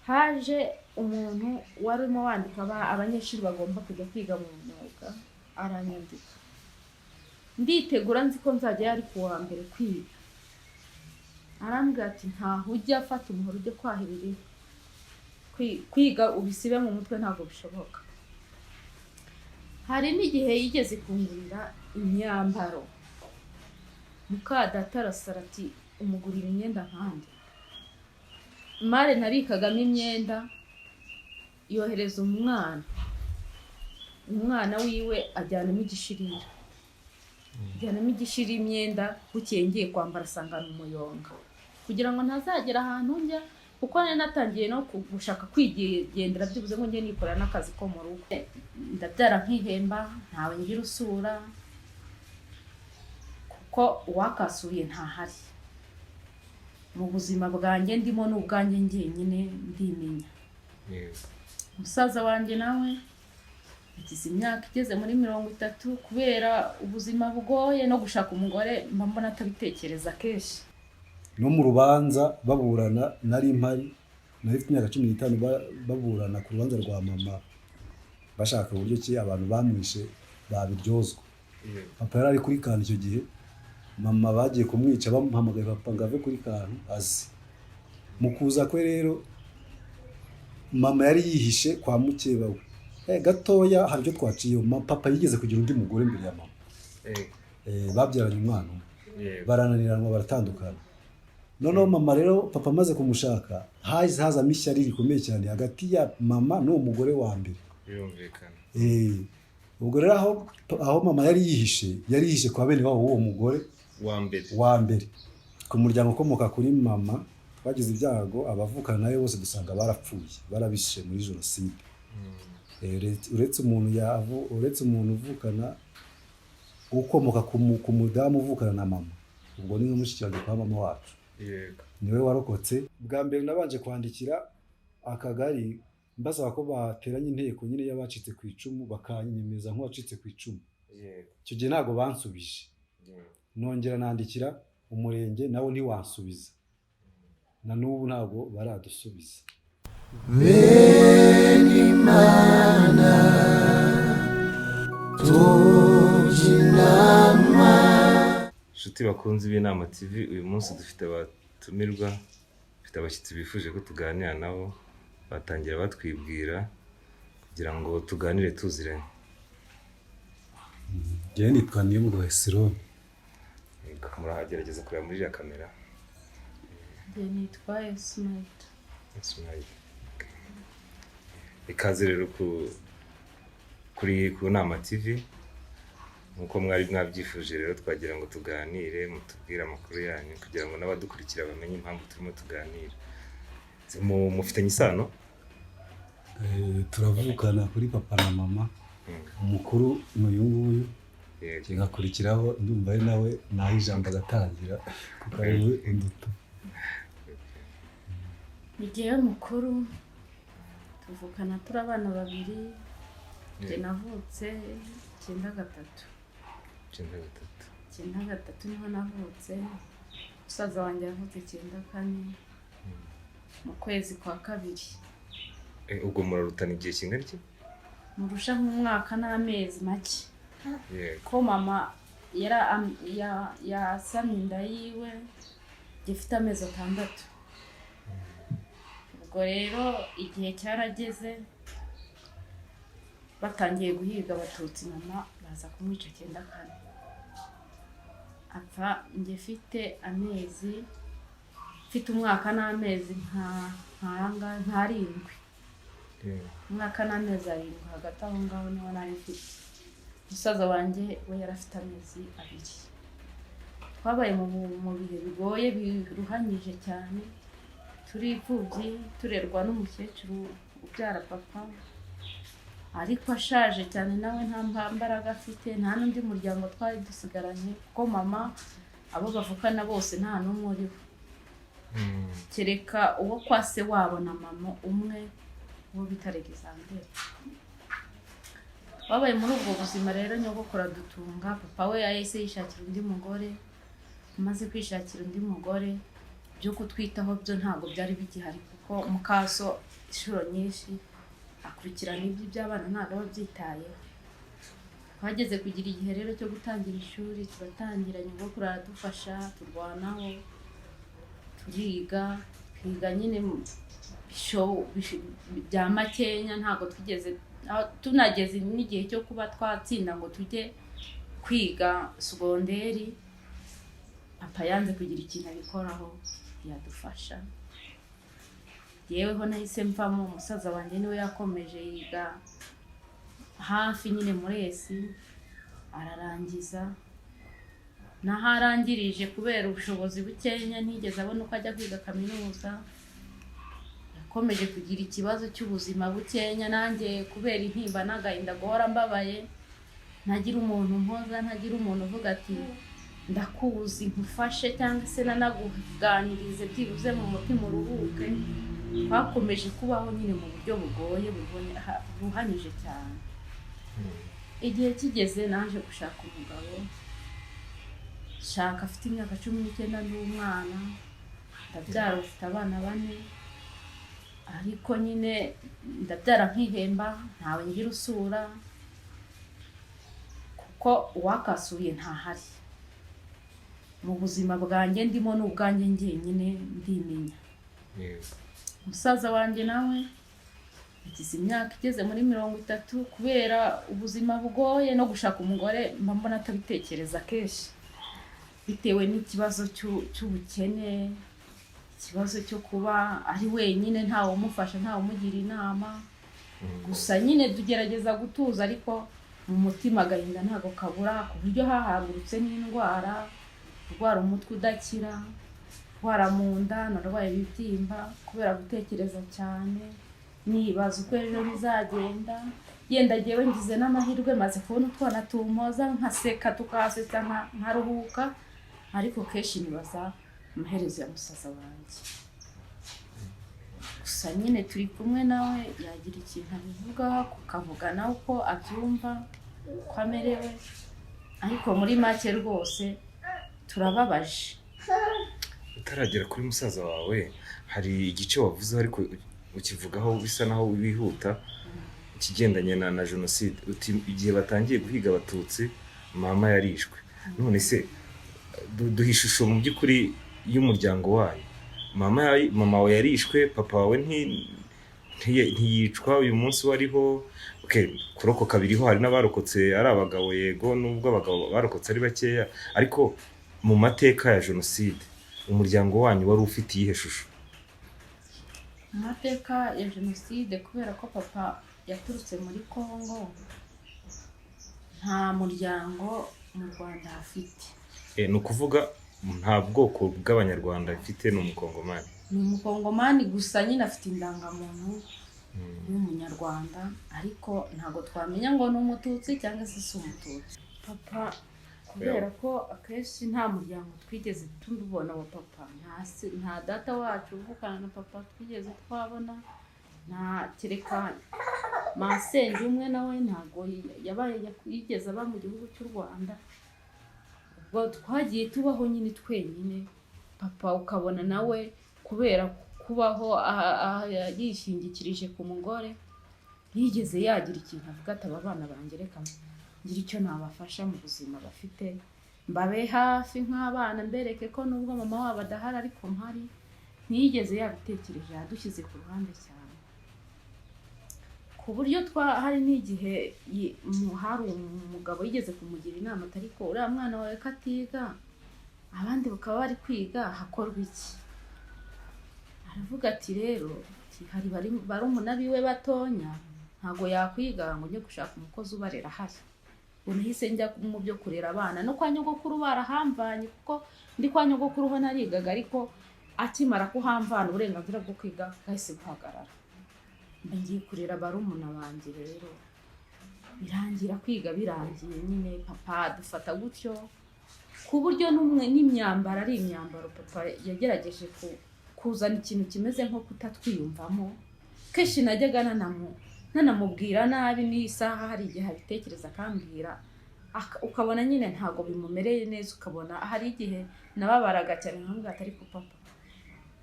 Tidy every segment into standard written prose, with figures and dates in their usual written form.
haje umuntu warimo wandika abanyeshuri bagomba kujya kwiga mu mwuga, aranyandika nditegura nzi ko nzajya yari kuwa mbere kwiga, arambwira ati ntaho ujya afata umuhoro ujye kwahirira kwiga ubisibe mu mutwe ntabwo bishoboka. Hari n'igihe yigeze kungurira imyambaro, mukadata arasara ati umugurira imyenda nkandi. Mare nabikagamo imyenda yohereza umwana wiwe ajyanamo igishirira, imyenda bukeye ngiye kwambara asangana umuyonga, kugira ngo ntazagera ahantu njya, kuko nari natangiye no gushaka kwigendera byibuze ngo njye nikorera n'akazi ko mu rugo. Ndabyara nkihemba, ntawe ngira usura, kuko uwakasuye ntahari. Mu buzima bwanjye ndimo n'ubwanjye njyenyine ndimenya. Musaza wanjye nawe igize imyaka igeze muri 30 kubera ubuzima bugoye no gushaka umugore mbona atabitekereza kenshi. No mu rubanza baburana nari impari, nari mfite imyaka 15 baburana ku rubanza rwa mama bashaka uburyo ki abantu bamwishe babiryozwa. Papa yari kuri kantu icyo gihe, mama bagiye kumwica bamuhamagaye papa ngave kuri kantu azi. Mukuza kwe rero mama yari yihishe kwa mukeba we. Gatoya hari byo twaciye, papa yigeze kugira undi mugore mbere ya mama. Babyaranye umwana, barananiranwa baratandukana. Noneho mama rero papa amaze kumushaka haza mishyari rikomeye cyane hagati ya mama n'uwo mugore wa mbere. Birumvikana. Ubwo rero aho mama yari yihishe kwa bene wabo uwo mugore wa mbere ku muryango ukomoka kuri mama. Bagize ibyago abavukana nayo bose dusanga barapfuye, barabishe muri jenoside. Uretse umuntu uvukana ukomoka ku mudamu uvukana na mama, ubwo ni nk'umushikirano kwa mama wacu. Niwe warokotse. Bwa mbere nabanje kwandikira akagari mbasaba ko bateranye inteko nyine y'abacitse ku icumu bakanyemeza nk'uwacitse ku icumu. Icyo gihe ntabwo bansubije. Nongera nandikira umurenge nawo ntiwansubiza. Na n'ubu ntabwo baradusubiza. Benimana tujinama. Inshuti bakunze b'Inama TV, uyu munsi dufite abatumirwa, dufite abashyitsi bifuje ko tuganira nabo, batangira batwibwira kugira ngo tuganire tuziranye. Njye nitwa Niyomugabo Esironi. Muragerageza kureba muri ya kamera. Njye nitwa Esmaita. Ikaze rero kuri Nama TV. Nkuko mwari mwabyifuje rero twagira ngo tuganire, mutubwire amakuru yanyu kugira ngo n'abadukurikira bamenye impamvu turimo tuganira. Mufitanye isano? Turavukana kuri papa na mama. Umukuru n'uyu nguyu. Kigakurikiraho ndumva ari nawe naho ijambo agatangira kuko ari we unduta. Igihe mukuru tuvukana turi abana babiri. Njye navutse 93 niho navutse. Musaza wanjye yavutse 94 mu kwezi kwa kabiri. Ubwo murarutana igihe kingana iki? Murusha nk'umwaka n'amezi make. Ko mama yasamye inda yiwe gifite amezi 6. Ubwo rero igihe cyarageze batangiye guhiga abatutsi, mama baza kumwica 94. Apfa njye mfite umwaka n'amezi ntarindwi. Umwaka n'amezi 7 hagati aho ngaho niho nari mfite. Musaza wanjye we yarafite amezi 2. Twabaye mu bihe bigoye biruhanyije cyane, turi imfubyi turerwa n'umukecuru ubyara papa, ariko ashaje cyane nawe nta mbaraga afite, nta n'undi muryango twari dusigaranye kuko mama abo bavukana bose nta n'umwe uriho, kereka uwo kwa se wabo na mama umwe uwo bita Alexander. Twabaye muri ubwo buzima rero nyogokuru adutunga. Papa we yahise yishakira undi mugore, amaze kwishakira undi mugore byo kutwitaho byo ntabwo byari bigihari kuko mukaso inshuro nyinshi akurikirana iby'abana ntabwo aba abyitayeho. Twageze kugira igihe rero cyo gutangira ishuri, turatangira, nyogokuru aradufasha, turwanaho, turiga nyine bya makenya, ntabwo twigeze tunageze n'igihe cyo kuba twatsinda ngo tujye kwiga segonderi. Papa yanze kugira ikintu abikoraho yadufasha. Yeweho nahise mvamo, umusaza wanjye niwe yakomeje yiga hafi nyine muri esi, ararangiza. Naho arangirije kubera ubushobozi bukenya ntigeze abona uko ajya kwiga kaminuza. Yakomeje kugira ikibazo cy'ubuzima bukenya, nanjye kubera intimba n'agahinda guhora mbabaye, ntagira umuntu mpoza, ntagira umuntu uvuga ati ndakuzi nkufashe cyangwa se nanakuganirize byibuze mu mutima uruhuke. Twakomeje kubaho nyine mu buryo bugoye buhanyije cyane. Igihe kigeze naje gushaka umugabo, shaka afite imyaka 19 n'umwana, ndabyara, ufite abana 4, ariko nyine ndabyara nkihemba, ntawe ngira usura kuko uwakasuye ntahari. Mu buzima bwanjye ndimo n'ubwanjye njyenyine ndimenya. Umusaza wanjye nawe igize imyaka igeze muri 30, kubera ubuzima bugoye no gushaka umugore mbona atabitekereza kenshi, bitewe n'ikibazo cy'ubukene, ikibazo cyo kuba ari wenyine, ntawe umufasha, ntawe umugira inama. Gusa nyine tugerageza gutuza, ariko mu mutima agahinda ntago kabura, ku buryo hahagurutse n'indwara, kurwara umutwe udakira, kurwara mu nda, narwaye ibibyimba kubera gutekereza cyane, nibaza uko ejo bizagenda. Yenda jyewe ngize n'amahirwe maze kubona utwana tumpoza, nkaseka tukasetsa nkaruhuka, ariko kenshi nibaza amaherezo ya musaza wanjye. Gusa nyine turi kumwe nawe, yagira ikintu abivugaho, kukavuga nawe uko abyumva, uko amerewe, ariko muri make rwose turababaje. Utaragera kuri musaza wawe, hari igice wavuze ariko ukivugaho bisa naho wihuta, ikigendanye na jenoside. Uti igihe batangiye guhiga abatutsi mama yarishwe. None se duha ishusho mu by'ukuri y'umuryango wayo. Mama wawe yarishwe, papa wawe ntiyicwa uyu munsi wariho. Kurokoka biriho, hari n'abarokotse ari abagabo, yego, nubwo abagabo barokotse ari bakeya, ariko mu mateka ya jenoside umuryango wanyu wari ufite iyihe shusho? Mu mateka ya jenoside, kubera ko papa yaturutse muri Kongo, nta muryango mu Rwanda afite. Ni ukuvuga nta bwoko bw'abanyarwanda afite, ni umukongomani. Ni umukongomani gusa, nyine afite indangamuntu y'umunyarwanda, ariko ntago twamenya ngo ni umututsi cyangwa se si umututsi. Papa kubera ko akenshi nta muryango twigeze tubona wa papa, nta data wacu uvukana na papa twigeze twabona, nta kereka masenge umwe nawe ntago yabaye yigeze aba mu gihugu cy'u Rwanda. Ubwo twagiye tubaho nyine twenyine. Papa ukabona nawe kubera kubaho yishingikirije ku mugore, yigeze yagira ikintu avuga ati aba bana banjye reka ngira icyo nabafasha mu buzima bafite, mbabe hafi nk'abana, mbereke ko nubwo mama wabo adahari ariko mpari. Ntiyigeze yabitekereje, yadushyize ku ruhande cyane, ku buryo hari n'igihe hari umugabo yigeze kumugira inama, ariko uriya mwana wawe katiga, abandi bakaba bari kwiga, hakorwa iki? Aravuga ati rero hari barumuna biwe batonya, ntago yakwiga ngo njye gushaka umukozi ubarera hasi. Unahise njya mu byo kurera abana, no kwa nyogokuru barahamvanye, kuko ndi kwa nyogokuru ho narigaga, ariko akimara kuhamvana uburenganzira bwo kwiga bahise guhagarara. Ngiye kurera barumuna banjye, rero birangira kwiga birangiye nyine papa dufata gutyo, ku buryo n'imyambaro ari imyambaro papa yagerageje kuzana ikintu kimeze nko kutatwiyumvamo. Kenshi najyaga nanamubwira nabi n'isaha, hari igihe abitekereza akambwira, ukabona nyine ntago bimumereye neza, ukabona hari igihe nababaraga cyane nkamubwira ati ariko papa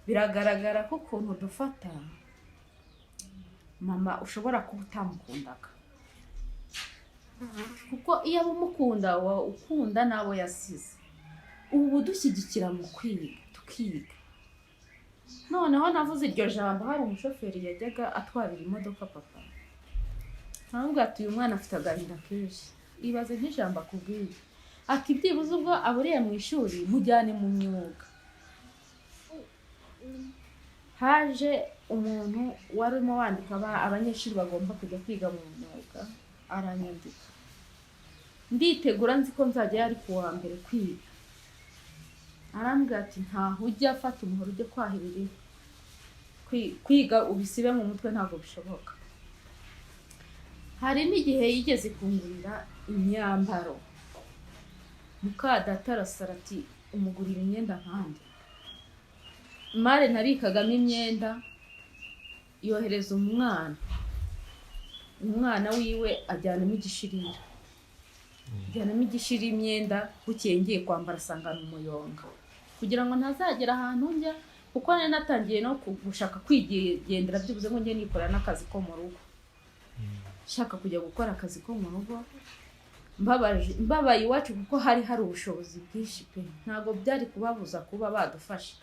biragaragara ko ukuntu dufata mama ushobora kuba utamukundaga, kuko iyo aba umukunda ukunda n'abo yasize. Ubu dushyigikira mu kwiga tukiga. Noneho navuze iryo jambo, hari umushoferi yajyaga atwarira imodoka papa, ntabwo ati uyu mwana afite agahinda kenshi, ibaze nk'ijambo akubwiye ati byibuze ubwo aburiye mu ishuri mujyane mu myuga. Haje umuntu warimo wandika abanyeshuri bagomba kujya kwiga mu myuga, aranyandika, nditegura nzi ko nzajya yari kuwa mbere kwiga. Arambwira ati ntaho ujya afata umuhoro ujye kwahirira kwiga ubisibe mu mutwe, ntabwo bishoboka. Hari n'igihe yigeze kungurira imyambaro, mukadata arasara ati umugurira imyenda nkandi. Mare nabikagamo imyenda, yohereza umwana wiwe ajyanamo igishirira, imyenda, bukeye ngiye kwambara asangana umuyonga, kugira ngo ntazagera ahantu njya, kuko nari natangiye no gushaka kwigendera, byibuze ngo njye nikorera n'akazi ko mu rugo. Shaka kujya gukora akazi ko mu rugo, mbabaye iwacu kuko hari ubushobozi bwinshi pe, ntabwo byari kubabuza kuba badufasha.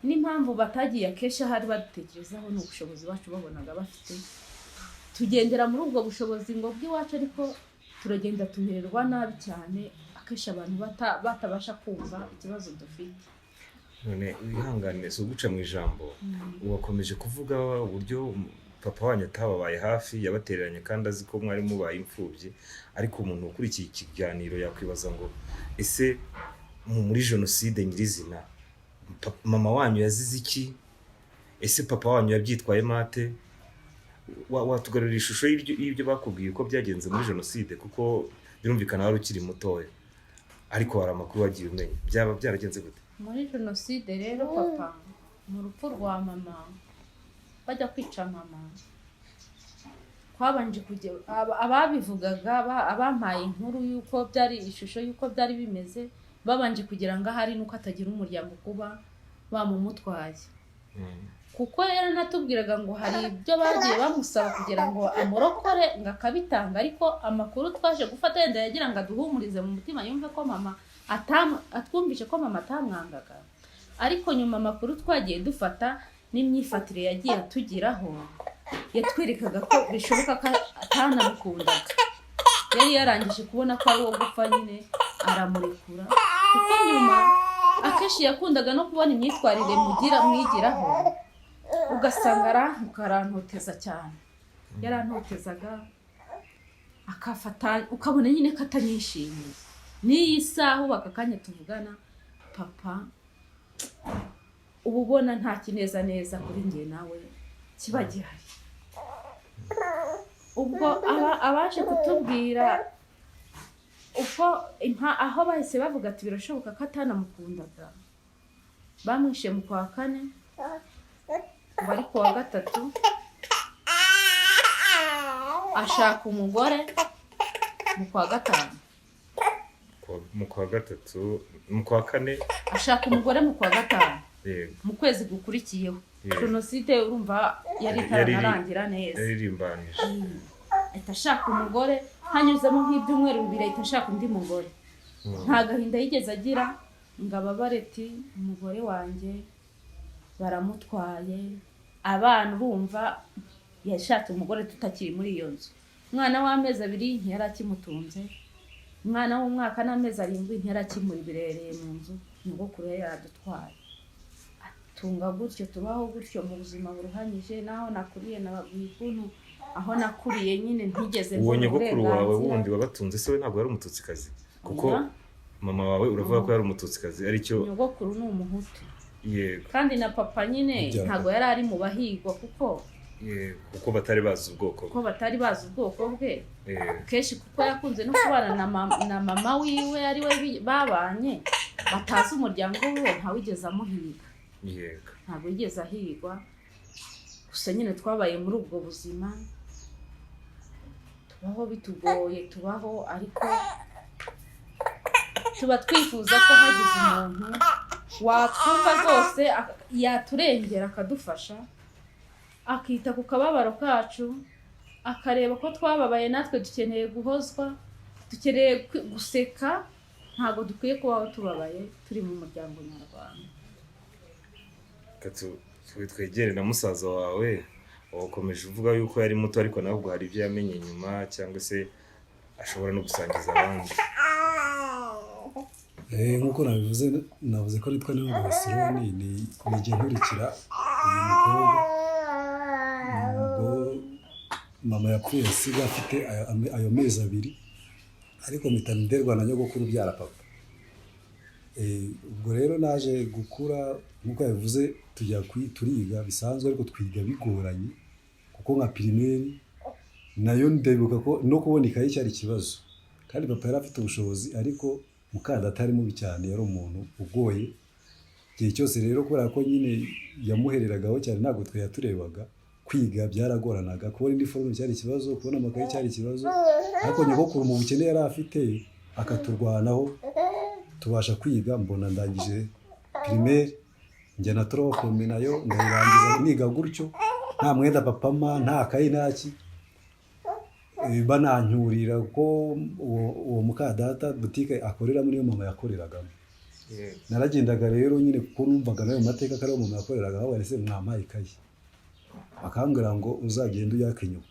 N'impamvu batagiye akenshi hari badutekerezaho ni ubushobozi bacu babonaga bafite, tugendera muri ubwo bushobozi ngo bw'iwacu, ariko turagenda tumererwa nabi cyane, akenshi abantu batabasha kumva ikibazo dufite. None wihangane si uguca mu ijambo, uwakomeje kuvuga uburyo papa wanyu atababaye hafi, yabatereranye kandi azi ko mwari mubaye imfubyi, ariko umuntu ukurikiye ikiganiro yakwibaza ngo ese muri jenoside nyirizina mama wanyu yazize iki? Ese papa wanyu yabyitwaye mate? Watugarurira ishusho y'ibyo bakubwiye uko byagenze muri jenoside, kuko birumvikana wari ukiri mutoya, ariko hari amakuru wagiye umenya, byaba byaragenze gute muri jenoside? Rero papa mu rupfu rwa mama, bajya kwica mama, twabanje kujya ababivugaga abampaye inkuru yuko byari ishusho yuko byari bimeze, babanje kugira ngo ahari nuko atagira umuryango kuba bamumutwaye. Kuko yari natubwiraga ngo hari ibyo bagiye bamusaba kugira ngo amurokore ngo akabitanga, ariko amakuru twaje gufata yenda yagira ngo aduhumurize mu mutima, yumve ko mama atwumvishe ko mama atamwangaga. Ariko nyuma amakuru twagiye dufata n'imyifatire yagiye atugiraho, yatwerekaga ko bishoboka ko atanamukundaga. Yari yarangije kubona ko ari uwo gupfa nyine, aramurekura. Kuko nyuma akenshi yakundaga no kubona imyitwarire mwigiraho, ugasanga arantoteza cyane. Yarantotezaga akafata, ukabona nyine ko atanyishimiye. N'iyi saha ubu aka kanya tuvugana, papa ubu ubona nta kineza neza kuri njye nawe kiba gihari. Ubwo abaje kutubwira uko aho bahise bavuga ati birashoboka ko atanamukundaga, bamwishe mu kwa 4, bari ku wa 3 ashaka umugore, mu kwa 5 mu kwa 3 mu kwa 4 ashaka umugore, mu kwa 5 mu kwezi gukurikiyeho. Jenoside urumva yari itararangira neza, yaririmbanije. Ahita ashaka umugore, hanyuzemo nk'ibyumweru 2 ahita ashaka undi mugore. Nta gahinda yigeze agira ngo ababare ati umugore wanjye baramutwaye. Abana urumva yashatse umugore tutakiri muri iyo nzu. Umwana w'amezi 2 ntiyari akimutunze, umwana w'umwaka n'amezi 7 ntiyari akimuribereye mu nzu, nyogokuru yaradutwaye. Tunga gutyo, tubaho gutyo mu buzima buruhanyije. Naho nakuriye nababwiye ukuntu aho nakuriye nyine ntigeze mbona nyogokuru wawe wundi wabatunze se we ntabwo yari umututsikazi? Kuko mama wawe uravuga ko yari umututsikazi, aricyo nyogokuru ni umuhutu. Yego. Kandi na papa nyine ntabwo yari ari mu bahigwa, kuko kuko batari bazi ubwoko bwe. Keshi kuko yakunze no kubana na mama wiwe ari we babanye, batazi umuryango we, ntawigeze amuhiga. Yego. Ntabwo yigeze ahigwa. Gusa nyine twabaye muri ubwo buzima, tubaho bitugoye, tubaho ariko tuba twifuza ko hagize umuntu watwumva rwose yaturengera akadufasha, akita ku kababaro kacu, akareba ko twababaye natwe dukeneye guhozwa, dukeneye guseka, ntabwo dukwiye kubaho tubabaye turi mu muryango nyarwanda. Twegere na musaza wawe wakomeje uvuga yuko yari muto ariko nabwo hari ibyo yamenye nyuma cyangwa se ashobora no gusangiza abandi. Nk'uko navuze ko nitwa Niyonkuru Basironi, ni igihe nkurikira uyu mukobwa ubwo mama yapfuye asiga afite ayo mezi 2 ariko mpita nderwa na nyogokuru ubyara papa. Ubwo rero naje gukura nk'uko yavuze tujya turiga bisanzwe ariko twiga bigoranye kuko nka primaire nayo ndebuka ko no kubona ikayi cyari ikibazo, kandi papa yari afite ubushobozi ariko mukadata ari mubi cyane, yari umuntu ugoye igihe cyose. Rero kubera ko nyine yamuhereragaho cyane ntabwo twe yaturebaga, kwiga byaragoranaga, kubona iniforume cyari ikibazo, kubona amakayi cyari ikibazo, ariko nyogokuru mu bukene yari afite akaturwanaho tubasha kwiga. Mbona ndangije primaire njya na troisième nayo ndayirangiza niga gutyo, nta mwenda papa ma nta kayi ntaki, bananyurira ko uwo mukadata butike akoreramo niyo mama yakoreragamo. Naragendaga rero nyine kuko numvaga nayo mateka kare mama yakoreraga, aho barese mwampaye ikayi akambwira ngo uzagenda uyake nyuma.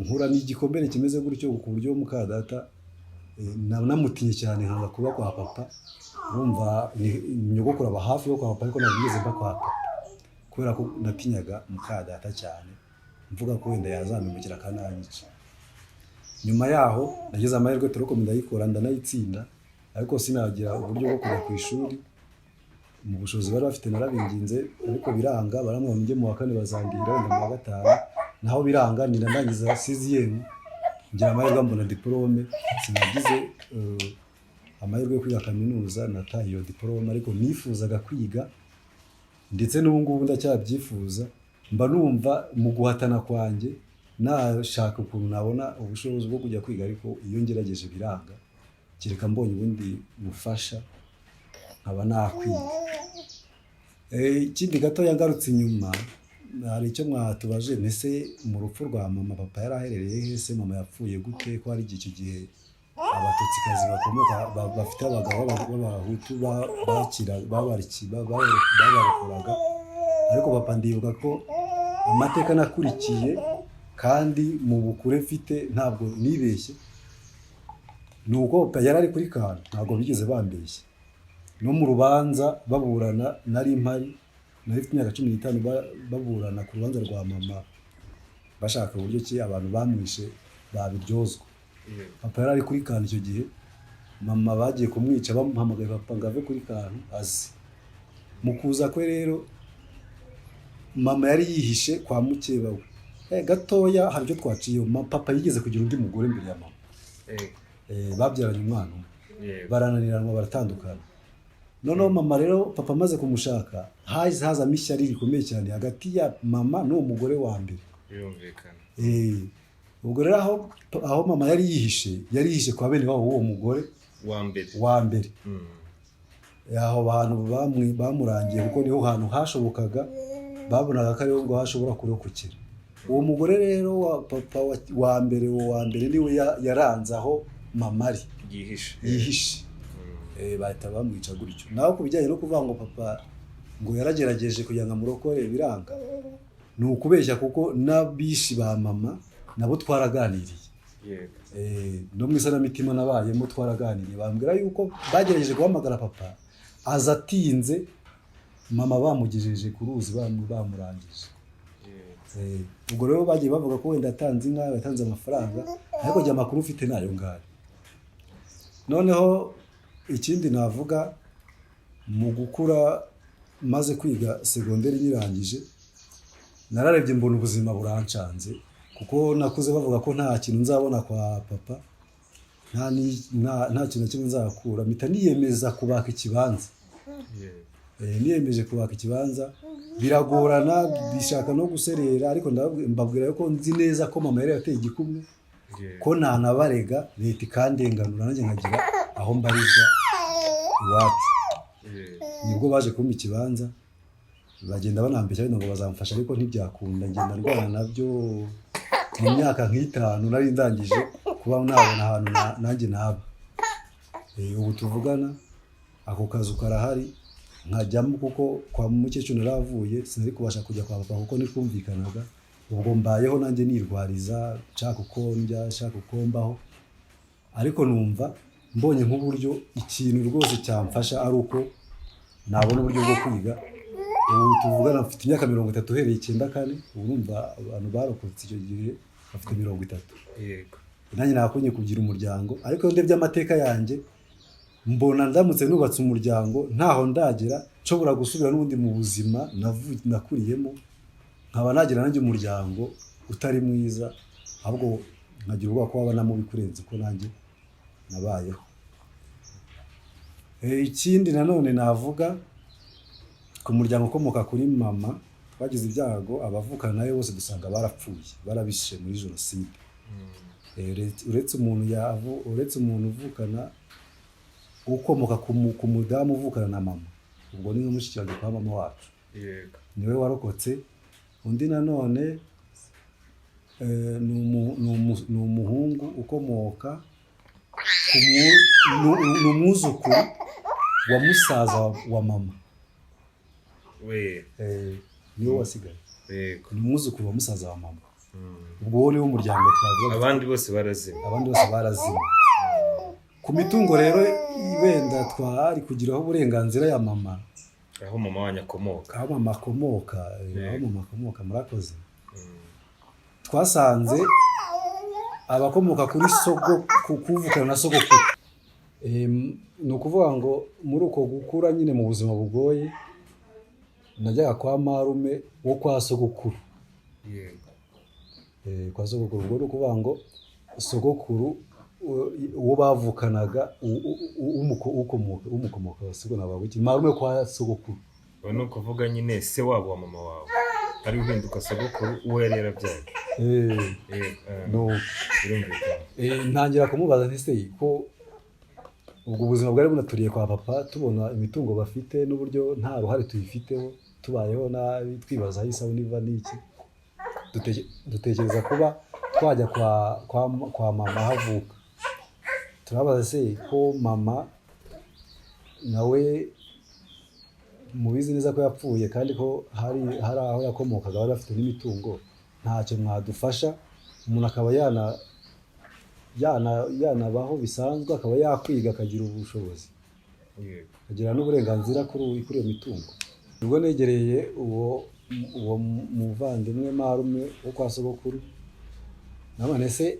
Nkura n'igikomere kimeze gutyo ku buryo mukadata namutinye cyane nkanga kuba kwa papa. Urumva nyogokuru aba hafi yo kwa papa ariko nabigeze mba kwa papa kubera ko natinyaga mukadata cyane, mvuga ko wenda yazamimukira kananyica. Nyuma yaho nageze amahirwe turoko ndayikora ndanayitsinda, ariko sinagira uburyo bwo kujya ku ishuri. Mu bushobozi bari bafite narabinginze ariko biranga, baramwe njye mu wa 4 bazandira wenda mu wa 5, naho biranga ndangiza 6e ngira amahirwe mbona diplome. Sinagize amahirwe yo kwiga kaminuza, nataye iyo diplome ariko nifuzaga kwiga ndetse n'ubu ngubu ndacyabyifuza. Mba numva mu guhatana kwanjye nashaka ukuntu nabona ubushobozi bwo kujya kwiga, ariko iyo ngerageje biranga, kereka mbonye ubundi bufasha nkaba nakwiga. Ikindi gato yangarutse inyuma, hari icyo mwatubaje, nese mu rupfu rwa mama papa yaraherereye hese, mama yapfuye gute, ko hari icyo gihe abatutsikazi bakomoka bafite abagabo b'abahutu babarekuraga, ariko papa ndibuka ko amateka nakurikiye kandi mu bukure mfite ntabwo nibeshye, nuko papa yari ari kuri kantu, ntabwo bigeze bambeshye. No mu rubanza baburana nari mpari, nari mfite imyaka 15 baburana ku rubanza rwa mama bashaka uburyo ki abantu bamwishe babiryozwa. Papa yari ari kuri kantu icyo gihe, mama bagiye kumwica bamuhamagaye papa ngo ave kuri kantu azi. Mu kuza kwe rero mama yari yihishe kwa mukeba we gatoya, hari icyo twaciye. Papa yigeze kugira undi mugore imbere ya mama, babyaranye umwana umwe, barananiranwa baratandukana. Noneho mama rero papa amaze kumushaka hazamo ishyari rikomeye cyane hagati ya mama n'uwo mugore wa mbere. Birumvikana. Ubwo rero aho mama yari yihishe kwa bene wabo uwo mugore wa mbere. Aho bantu bamurangiye kuko niho hantu hashobokaga, babonaga ko ariho ngo hashobora kurokokera. Uwo mugore rero wa papa wa mbere niwe yaranze aho mama ari yihishe. Bahita bamwica gutyo. Naho kubijyanye no kuvuga ngo papa ngo yaragerageje kugira ngo amurokore biranga, ni ukubeshya kuko nabishi ba mama nabo twaraganiriye. No mu isanamitima nabayemo twaraganiriye, bambwira yuko bagerageje guhamagara papa azatinze, mama bamugejeje ku ruzi bamurangije. Ubwo rero bagiye bavuga ko wenda atanze inka, yatanze amafaranga, ariko jya makuru ufite nayo ngayo. Noneho ikindi navuga, mu gukura maze kwiga secondaire nyirangije, nararebye mbona ubuzima burancanze kuko nakuze bavuga ko nta kintu nzabona kwa papa, nta kintu kimwe nzakura. Mpita niyemeza kubaka ikibanza. Niyemeje kubaka ikibanza biragorana, bishaka no guserera, ariko mbabwira yuko nzi neza ko mama yari yateye igikumwe, ko ntanabarega leta ikandenganura nanjye nkagira aho mbarizwa iwacu. Nibwo baje kumpa ikibanza bagenda banambeshya ngo bazamfasha ariko ntibyakunda, ngenda ndwana nabyo mu myaka nk'itanu nari ndangije kuba nabona ahantu nanjye naba. Ubu tuvugana ako kazu karahari nkajyamo kuko kwa mukecuru naravuye sinari kubasha kujya kwa papa kuko nitwumvikanaga, ubwo mbayeho nanjye nirwariza nshaka uko ndya nshaka uko mbaho, ariko numva mbonye nk'uburyo ikintu rwose cyamfasha ari uko nabona uburyo bwo kwiga. Ubu tuvugana mfite imyaka 30 uhereye 94, ubu numva abantu barokotse icyo gihe bafite 30. Yego. Nanjye nakunye kugira umuryango, ariko ndebye amateka yanjye mbona ndamutse nubatse umuryango ntaho ndagera nshobora gusubira n'ubundi mu buzima nakuriyemo, nkaba nagira nanjye umuryango utari mwiza, ahubwo nkagira ubwoba ko waba namubi kurenza uko nanjye nabayeho. Ikindi nanone navuga ku muryango ukomoka kuri mama, twagize ibyago abavukana nayo bose dusanga barapfuye, barabishe muri jenoside. Uretse umuntu uvukana ukomoka ku mudamu uvukana na mama, ubwo ni nk'umushiki wanjye kwa mama wacu. Yego. Niwe warokotse. Undi nanone ni umuhungu ukomoka ni umwuzukuru wa musaza wa mama. Niwe wasigaye. Yego. Ni umwuzukuru wa musaza wa mama. Ubwo niwo muryango twavuga. Abandi bose barazima. Ku mitungo rero wenda twari kugiraho uburenganzira ya mama, aho mama wanyu akomoka. Aho mama akomoka murakoze. Twasanze abakomoka kuri kuvukana na sogokuru. Ni ukuvuga ngo muri uko gukura nyine mu buzima bugoye najyaga kwa marume wo kwa sogokuru. Yego. Kwa sogokuru, ubwo ni ukuvuga ngo sogokuru uwo bavukanaga umukomoka basigo nabaguki marume kwa sogokuru. Ni ukuvuga nyine se wabo wa mama wawe ari uhinduka sogokuru uwo yari yarabyaye. No. Ntangira kumubaza nti se ko ubwo ubuzima bwari bunaturiye kwa papa, tubona imitungo bafite n'uburyo nta ruhare tuyifiteho, tubayeho nabi, twibaza aho isabune iva n'iki. Dutekereza kuba twajya kwa mama havuka. Turabaza se ko mama nawe mubizi neza ko yapfuye kandi ko hari aho yakomokaga bari bafite n'imitungo, ntacyo mwadufasha umuntu akaba yanabaho bisanzwe, akaba yakwiga akagira ubushobozi, akagira n'uburenganzira kuri iyo mitungo. Ubwo negereye uwo muvandimwe marume wo kwa sogokuru, nabone se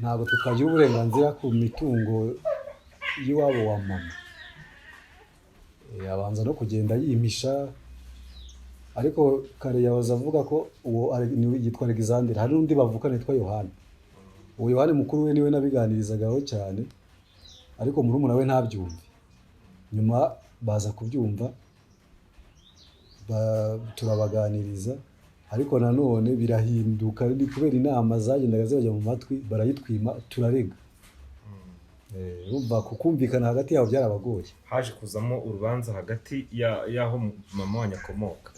ntabwo twagira uburenganzira ku mitungo y'iwabo wa mama. Abanza no kugenda yimisha, ariko kare yahoze avuga ko uwo yitwa Alexander, hari n'undi bavukana yitwa Yohana. Uwo Yohana mukuru we niwe nabiganirizagaho cyane, ariko murumuna we ntabyumve. Nyuma baza kubyumva, turabaganiriza, ariko nanone birahinduka kubera inama zagendaga zibajya mu matwi, barayitwima, turarega. Urumva kukumvikana hagati yabo byarabagoye. Haje kuzamo urubanza hagati y'aho mama wanyu akomoka.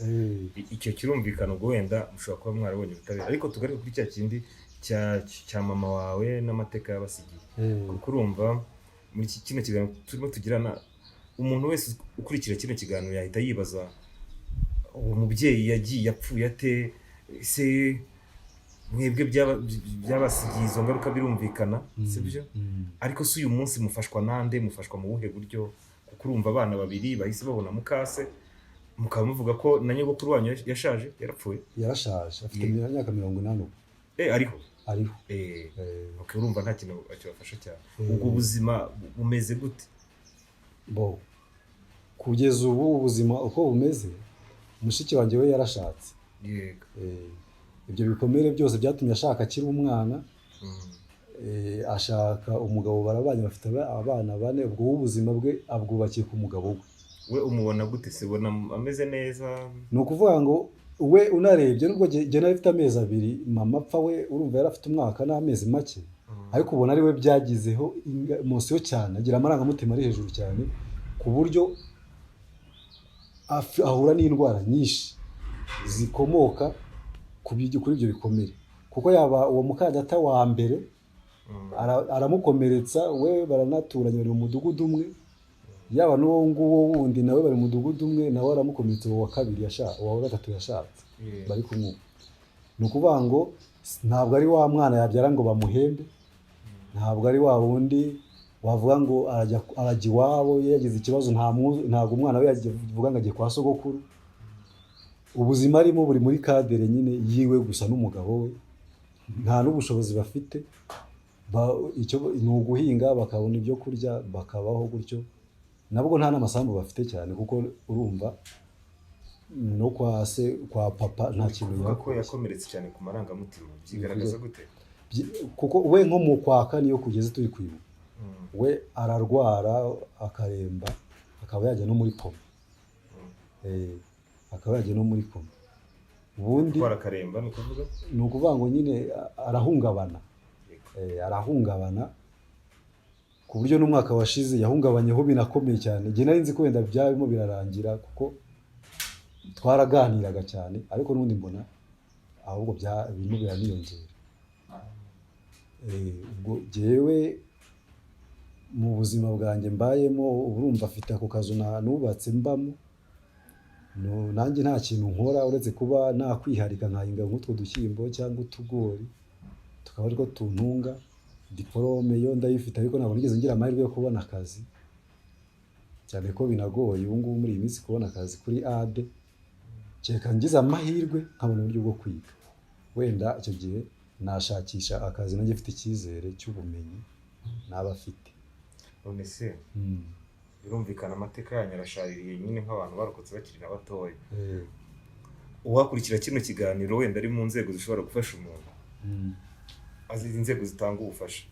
Icyo kirumvikana ubwo wenda mushobora kuba mwarabonye ubutabera, ariko tugaruke kuri cya kindi cya mama wawe n'amateka y'abasigiye. Kuko urumva muri kino kiganiro turimo tugirana, umuntu wese ukurikira kino kiganiro yahita yibaza uwo mubyeyi yagiye yapfuye ate, se mwebwe byabasigiye izo ngaruka birumvikana, sibyo? Ariko si uyu munsi mufashwa nande, mufashwa mu buhe buryo? Kuko urumva abana babiri bahise babona mukase, mukaba muvuga ko na nyogokuru wanyu yashaje, yarapfuye. Yarashaje, afite imyaka 80. Ariho. Okay, urumva nta kintu akibafasha cyane. Ubwo ubuzima bumeze gute? Kugeza ubu ubuzima uko bumeze, mushiki wanjye we yarashatse. Yego. Ibyo bikomere byose byatumye ashaka akiri umwana. Ashaka umugabo, barabanye bafite abana 4. Ubwo ubuzima bwe abwubakiye ku mugabo we. We umubona gute se? Ubona ameze neza? Ni ukuvuga ngo we unarebye nubwo jye narifite amezi 2 mama apfa, we urumva yarafite umwaka n'amezi make, ariko ubona ari we byagizeho emosiyo cyane, agira amarangamutima ari hejuru cyane, ku buryo ahura n'indwara nyinshi zikomoka kuri ibyo bikomere, kuko yaba uwo mukadata wa mbere aramukomeretsa, we baranaturanye bari mu mudugudu umwe, yaba n'uwo nguwo wundi nawe bari mu mudugudu umwe, nawe aramukomeretsa uwo wa kabiri uwa gatatu yashatse bari kumwe. Ni ukuvuga ngo ntabwo ari wa mwana yabyara ngo bamuhembe, ntabwo ari wa wundi wavuga ngo arajya iwabo yagize ikibazo, ntabwo umwana we yavuga ngo agiye kwa sogokuru. Ubuzima arimo buri muri kadere nyine yiwe gusa n'umugabo we, nta n'ubushobozi bafite, ni uguhinga bakabona ibyo kurya bakabaho gutyo, nabwo nta n'amasambu bafite cyane, kuko urumva no kwa papa nta kintu yakoze. Yakomeretse cyane ku marangamutima, byigaragaza gute? Kuko we nko mu kwa kane iyo kugeze turi kwibuka, we ararwara akaremba, akaba yajya no muri koma. Akaba yajya no muri koma. Ubundi akaremba ni ukuvuga ngo nyine arahungabana. Arahungabana ku buryo n'umwaka washize yahungabanyeho binakomeye cyane. Njye nari nzi ko wenda byarimo birarangira kuko twaraganiraga cyane, ariko n'ubundi mbona ahubwo birimo biraniyongera. Ubwo jyewe mu buzima bwanjye mbayemo, urumva afite ako kazu nubatse mbamo, nanjye nta kintu nkora uretse kuba nakwiharika nkahinga nk'utwo dushyimbo cyangwa utugori, tukaba ariko tuntunga. Diporome yo ndayifite, ariko ntabwo nigeze ngira amahirwe yo kubona akazi, cyane ko binagoye ubu ngubu muri iyi minsi kubona akazi kuri ADE. Kereka ngize amahirwe nkabona uburyo bwo kwiga, wenda icyo gihe nashakisha akazi nanjye mfite icyizere cy'ubumenyi naba afite. None se birumvikana amateka yanyu arashaririye nyine nk'abantu barokotse bakiri na batoya. Uwakurikira kino kiganiro wenda ari mu nzego zishobora gufasha umuntu, azizi inzego zitanga ubufasha,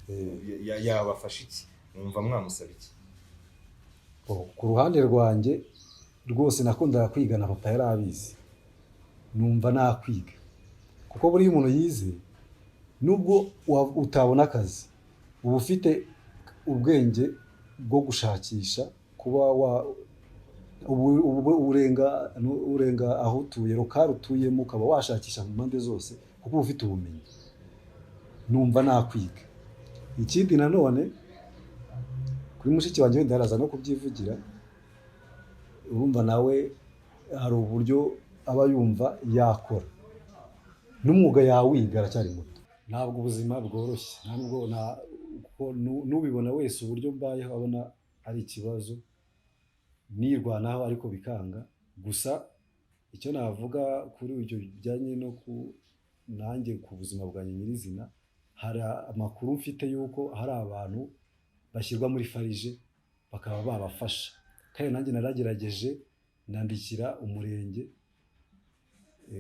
yabafasha iki? Mwumva mwamusaba iki? Ku ruhande rwanjye rwose nakundaga kwiga, na papa yari abizi, numva nakwiga, kuko buriya umuntu yize nubwo utabona akazi uba ufite ubwenge bwo gushakisha, kuba urenga aho utuye, rukari utuyemo, ukaba washakisha mu mpande zose kuko uba ufite ubumenyi. Numva nakwiga. Ikindi nanone kuri mushiki wanjye wenda araza no kubyivugira, urumva nawe hari uburyo aba yumva yakora, n'umwuga yawiga aracyari muto. Ntabwo ubuzima bworoshye, ntabwo n'ubibona wese uburyo mbayeho abona ari ikibazo, nirwanaho ariko bikanga. Gusa icyo navuga kuri ibyo bijyanye no nanjye ku buzima bwanjye nyirizina, hari amakuru mfite yuko hari abantu bashyirwa muri farije bakaba babafasha, kandi nanjye naragerageje nandikira umurenge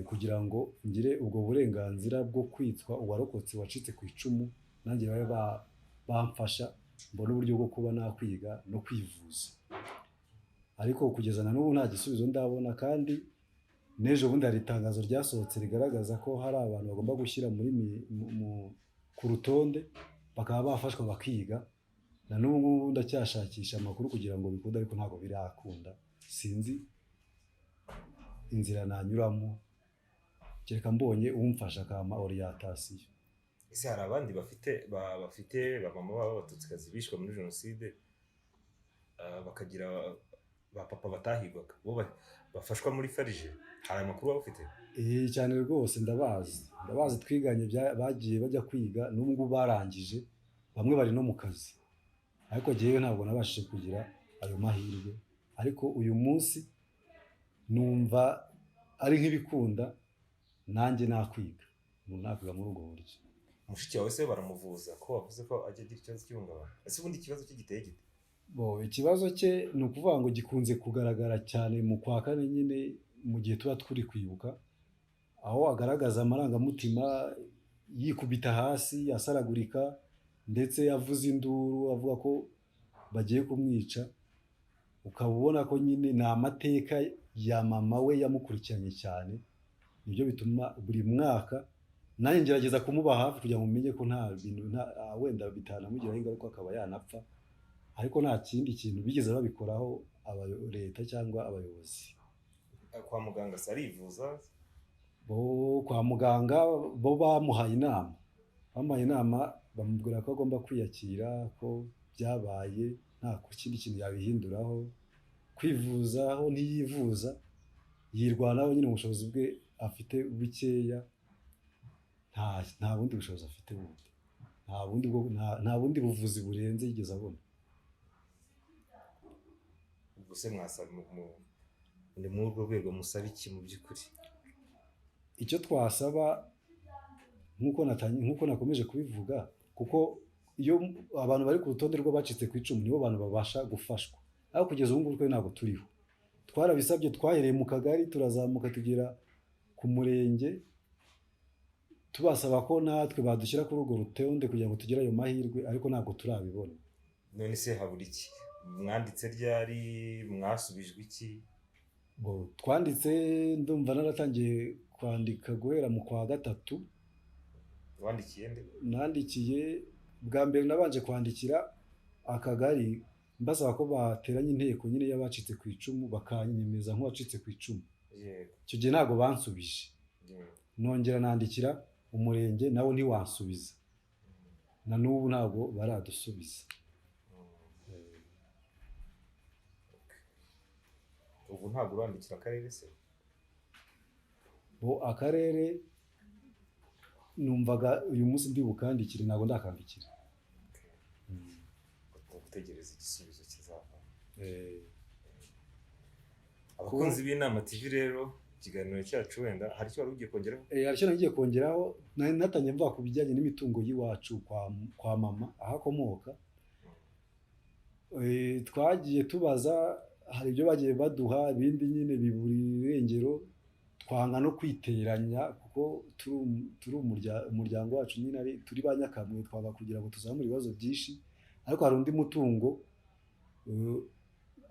kugira ngo ngire ubwo burenganzira bwo kwitwa uwarokotse wacitse ku icumu, nanjye babe bamfasha mbona uburyo bwo kuba nakwiga no kwivuza. Ariko kugeza na n'ubu nta gisubizo ndabona, kandi n'ejo bundi hari itangazo ryasohotse rigaragaza ko hari abantu bagomba gushyira ku rutonde bakaba bafashwa bakiga. Na n'ubu ndacyashakisha amakuru kugira ngo bikunde, ariko ntabwo birakunda. Sinzi inzira nanyuramo, kereka mbonye umfasha akama orientation. Ese hari abandi bafite bamama b'abatutsikazi bishwe muri jenoside, bakagira ba papa batahigwaga, bo bafashwa muri farije? Hari amakuru bafite? Cyane rwose ndabazi twiganye bagiye bajya kwiga, n'ubwo barangije bamwe bari no mu kazi, ariko jyewe ntabwo nabashije kugira ayo mahirwe. Ariko uyu munsi numva ari nk'ibikunda nanjye nakwiga, nakwiga muri ubwo buryo. Mushiki wawe se baramuvuza ko wavuze ko ajya agira ikibazo cy'ihungabana? Ese ubundi ikibazo cye giteye gite? Ikibazo cye ni ukuvuga ngo gikunze kugaragara cyane mu kwa kane nyine, mu gihe tuba turi kwibuka, aho agaragaza amarangamutima, yikubita hasi, asaragurika, ndetse yavuze induru avuga ko bagiye kumwica. Ukaba ubona ko nyine ni amateka ya mama we yamukurikiranye cyane. Nibyo bituma buri mwaka nanjye ngerageza kumuba hafi kugira ngo umenye ko nta bintu wenda bitanamugiraho ingaruka akaba yanapfa, ariko nta kindi kintu bigeze babikoraho leta cyangwa abayobozi. kwa muganga se arivuza? bo kwa muganga bo bamuhaye inama bamubwira ko agomba kwiyakira ko byabaye nta kindi kintu yabihinduraho, kwivuza aho ntiyivuza yirwanaho nyine ubushobozi bwe afite bukeya, nta bundi bushobozi afite bundi, nta bundi buvuzi burenze yigeze abona. Ubwo se mwasaba ni muri urwo rwego musaba iki mu by'ukuri? Icyo twasaba nk'uko nakomeje kubivuga, kuko iyo abantu bari ku rutonde rw'abacitse ku icumu nibo bantu babasha gufashwa, ariko kugeza ubu ngubu twe ntabwo turiho. Twarabisabye, twahereye mu kagari turazamuka tugera ku murenge tubasaba ko natwe badushyira kuri urwo rutonde kugira ngo tugire ayo mahirwe, ariko ntabwo turabibona. None se habura iki? Mwanditse ryari? Mwasubijwe iki? Twanditse, ndumva naratangiye kwandika guhera mu kwa gatatu. Wandikiye nde? Nandikiye bwa mbere, nabanje kwandikira akagari mbasaba ko bateranya inteko nyine y'abacitse ku icumu bakanyemeza nk'uwacitse ku icumu. Icyo gihe ntabwo bansubije. Nongera nandikira umurenge, nawo ntiwansubiza, na n'ubu ntabwo baradusubiza. Ubu ntabwo urandikira akarere se? Akarere numvaga uyu munsi ndi bukandikire, ntabwo ndakandikira. Gutegereza igisubizo kizava. Abakunzi b'Inama TV rero, ikiganiro cyacu wenda hari icyo wari ugiye kongeraho? Hari icyo nagiye kongeraho, natangiye mvuga ku bijyanye n'imitungo y'iwacu kwa mama aho akomoka. Twagiye tubaza, hari ibyo bagiye baduha, ibindi nyine bibura irengero, twanga no kwiteranya kuko turi umuryango wacu nyine turi ba nyakamwe, twanga kugira ngo tuzamure ibibazo byinshi. Ariko hari undi mutungo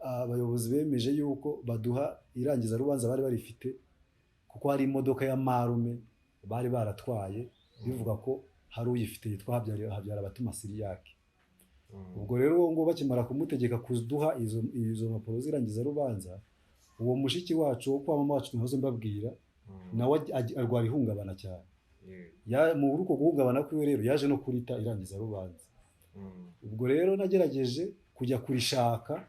abayobozi bemeje yuko baduha irangiza rubanza bari barifite, kuko hari imodoka ya marume bari baratwaye bivuga ko hari uyifite yitwa Habyarabatuma Siriyake. Ubwo rero uwo ngo bakimara kumutegeka kuduha izo mpapuro zirangiza rubanza, uwo mushiki wacu wo kwa mama wacu nahoze mbabwira, nawe arwara ihungabana cyane. Mu uko guhungabana kwiwe rero yaje no kurita irangiza rubanza. Ubwo rero nagerageje kujya kurishaka,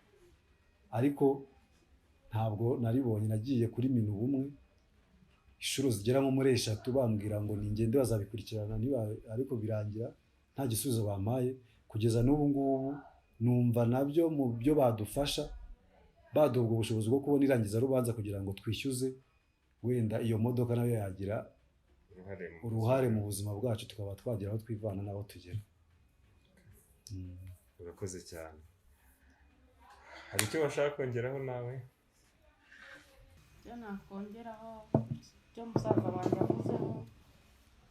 ariko ntabwo naribonye. Nagiye kuri Minubumwe inshuro zigera nko muri 3 bambwira ngo ningende bazabikurikirana, ariko birangira nta gisubizo bampaye. Kugeza n'ubu ngubu numva nabyo mu byo badufasha, badubwa ubushobozi bwo kubona irangiza rubanza kugira ngo twishyuze wenda iyo modoka nayo yagira uruhare mu buzima bwacu, tukaba twagira aho twivana n'aho tugera. Urakoze cyane. Hari icyo bashaka kongeraho nawe? Icyo nakongeraho, icyo musaza wanjye avuzeho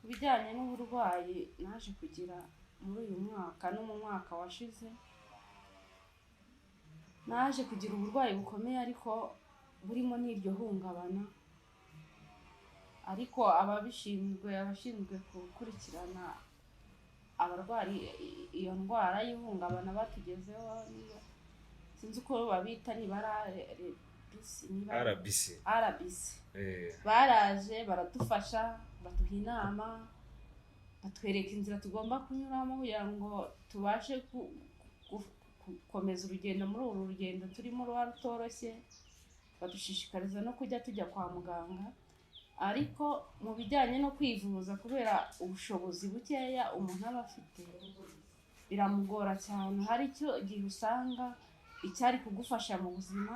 ku bijyanye n'uburwayi naje kugira muri uyu mwaka no mu mwaka washize. Naje kugira uburwayi bukomeye ariko burimo n'iryo hungabana, ariko abashinzwe gukurikirana abarwari iyo ndwara y'ihungabana batugezeho, sinzi uko babita, ni RBC. Baraje baradufasha, baduha inama, batwereka inzira tugomba kunyuramo kugira ngo tubashe gukomeza urugendo muri uru rugendo turimo rutoroshye. Badushishikariza no kujya tujya kwa muganga, ariko mu bijyanye no kwivuza kubera ubushobozi bukeya umuntu aba afite biramugora cyane. Hari icyo gihe usanga icyari kugufasha mu buzima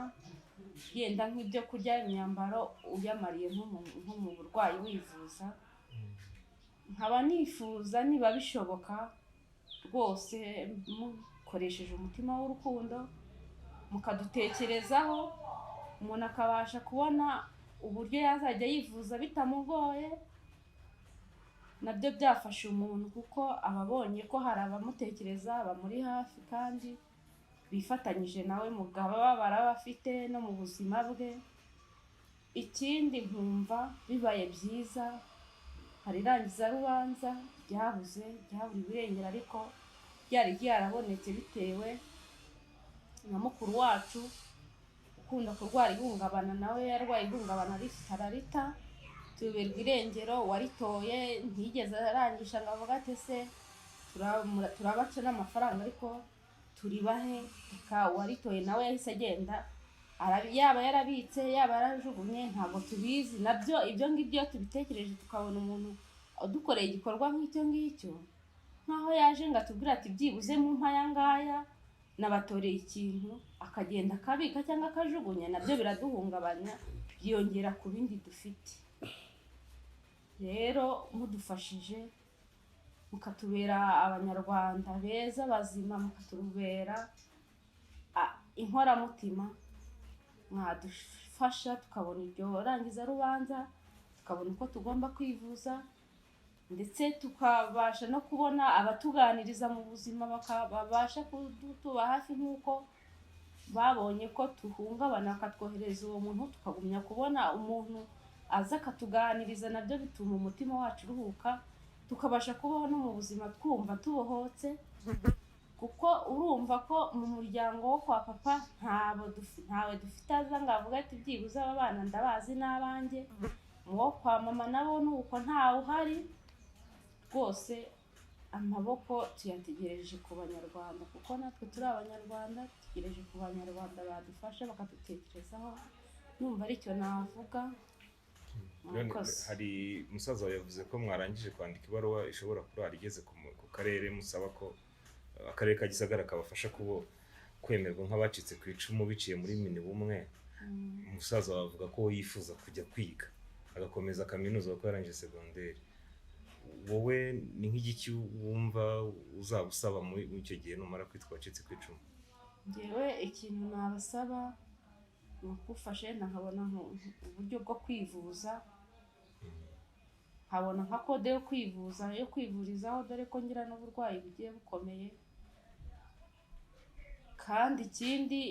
yenda nk'ibyo kurya, imyambaro uyamariye nko mu burwayi wivuza. Nkaba nifuza niba bishoboka rwose mukoresheje umutima w'urukundo mukadutekerezaho, umuntu akabasha kubona uburyo yazajya yivuza bitamugoye. Nabyo byafasha umuntu kuko ababonye ko hari abamutekereza, bamuri hafi kandi bifatanyije nawe mu bwababara bafite no mu buzima bwe. Ikindi nkumva bibaye byiza, hari irangiza rubanza ryaburi birengera, ariko ryari ryarabonetse bitewe na mukuru wacu ukunda kurwara ihungabana nawe yarwaye ihungabana ararita tuberwa irengero waritoye ntigeze arangisha ngo avuga ati se turabaca n'amafaranga ariko turi bahe reka waritoye nawe yahise agenda yaba yarabitse yaba yarajugunye ntabwo tubizi nabyo ibyo ngibyo tubitekereje tukabona umuntu udukoreye igikorwa nk'icyo ngicyo nkaho yaje ngo atubwire ati byibuze mu mpaya ngaya nabatoreye ikintu akagenda akabika cyangwa akajugunya nabyo biraduhungabanya byiyongera ku bindi dufite rero mudufashije mukatubera abanyarwanda beza bazima mukatubera inkoramutima mwadufasha tukabona iryo rangiza rubanza tukabona uko tugomba kwivuza ndetse tukabasha no kubona abatuganiriza mu buzima bakabasha kutuba hafi nk'uko babonye ko tuhungabana bakatwohereza uwo muntu tukagumya kubona umuntu aza akatuganiriza nabyo bituma umutima wacu uruhuka tukabasha kubaho no mu buzima twumva tubohotse kuko urumva ko mu muryango wo kwa papa ntawe dufite aza ngo avuga ati byibuze aba bana ndabazi n'abanjye mu wo kwa mama nabo nuko ntawe uhari rwose amaboko tuyategereje ku banyarwanda kuko natwe turi abanyarwanda tutegereje ku banyarwanda badufasha bakadutekerezaho numva aricyo navuga. Hari umusaza yavuze ko mwarangije kwandika ibaruwa ishobora kurara igeze ku karere musaba ko akarere ka Gisagara kabafasha kwemerwa nk'abacitse ku icumu biciye muri Minibumwe. Umusaza wavuga ko yifuza kujya kwiga agakomeza kaminuza kuko yarangije segonderi. Wowe ni nk'igiki wumva uzabusaba muri icyo gihe numara kwitwa wacitse ku icumu? Ngewe ikintu nabasaba ni ukufashe nkabona uburyo bwo kwivuza nkabona nka kode yo kwivuza yo kwivurizaho dore ko ngira n'uburwayi bugiye bukomeye kandi ikindi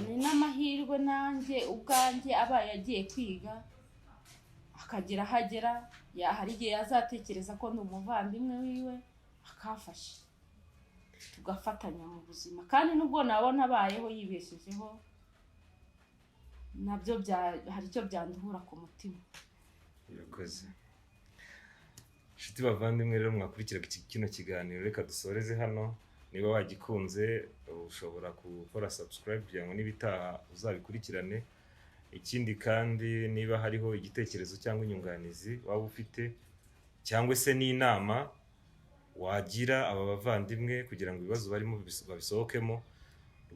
ni n'amahirwe nanjye ubwanjye abaye agiye kwiga akagira ahagera hari igihe azatekereza ko ni umuvandimwe wiwe akafasha tugafatanya mu buzima kandi nubwo nabona abayeho yibeshejeho nabyo hari icyo byanduhura ku mutima. Urakoze. Nshuti bavandimwe rero mwakurikira kino kiganiro reka dusoreze hano. Niba wagikunze ushobora gukora subscribe kugira ngo nibitaha uzabikurikirane. Ikindi kandi niba hariho igitekerezo cyangwa inyunganizi waba ufite cyangwa se n'inama wagira aba bavandimwe kugira ngo ibibazo barimo babisohokemo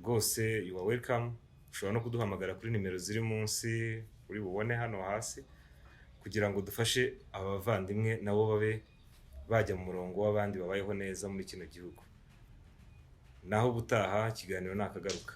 rwose you are welcome. Ushobora no kuduhamagara kuri nimero ziri munsi uri bubone hano hasi kugira ngo dufashe aba bavandimwe nabo babe bajya mu murongo w'abandi babayeho neza muri kino gihugu. Naho butaha ikiganiro nakagaruka.